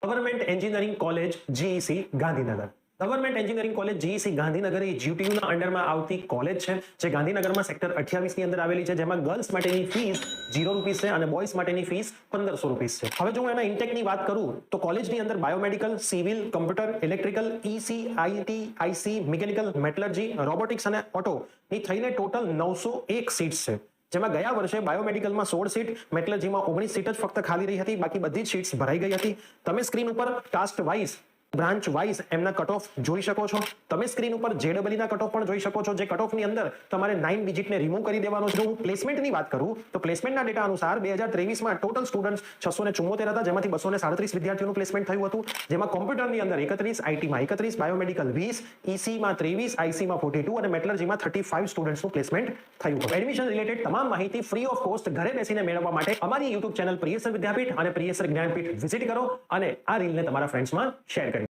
Government engineering college GEC Gandhinagar. Government engineering college GEC Gandhinagar એ જીટીયુના અંડરમાં આવતી કોલેજ છે જે ગાંધીનગરમાં સેક્ટર 28 ની અંદર આવેલી છે, જેમાં ગર્લ્સ માટેની ફીસ 0 રૂપીસ છે અને બોયઝ માટેની ફીસ 1500 રૂપીસ છે. હવે જો હું એના ઇન્ટેકની વાત કરું તો કોલેજની અંદર biomedical, civil, computer, electrical, EC, IT, IC, mechanical, metallurgy, robotics અને ઓટો ની થઈને ટોટલ 901 સીટ્સ છે. જેમાં ગયા વર્ષે બાયોમેડિકલમાં 16 સીટ, મેટલર્જીમાં 19 સીટ જ ફક્ત ખાલી રહી હતી, બાકી બધી જ સીટ્સ ભરાઈ ગઈ હતી. તમે સ્ક્રીન ઉપર કાસ્ટ વાઇઝ, બ્રાન્ચ વાઇઝ એમના કટ ઓફ જોઈ શકો છો. તમે સ્ક્રીન ઉપર જેડબલઈ ના કટ ઓફ પણ જોઈ શકો છો, જે કટ ઓફ ની અંદર તમારે 9 ડિજિટને રિમૂવ કરી દેવાનો છે. હું પ્લેસમેન્ટની વાત કરું તો પ્લેસમેન્ટના ડેટા અનુસાર 2023માં ટોટલ સ્ટુડન્ટ્સ 674 હતા, જેમાંથી 237 વિદ્યાર્થીઓનું પ્લેસમેન્ટ થયું હતું, જેમાં કોમ્પ્યુટરની અંદર 31, આઈટીમાં 31, બાયોમેડિકલ 20, ઈસીમાં 23, આઈસીમાં 42 અને મેટલર્જીમાં 35 સ્ટુડન્ટ્સનું પ્લેસમેન્ટ થયું હતું. એડમિશન રિલેટેડ તમામ માહિતી ફ્રી ઓફ કોસ્ટ ઘરે બેસીને મેળવવા માટે અમારી યુટ્યુબ ચેનલ પ્રિયસર વિદ્યાપીઠ અને પ્રિયસર જ્ઞાનપીઠ વિઝિટ કરો અને આ રીલને તમારા ફ્રેન્ડ્સમાં શેર કરો.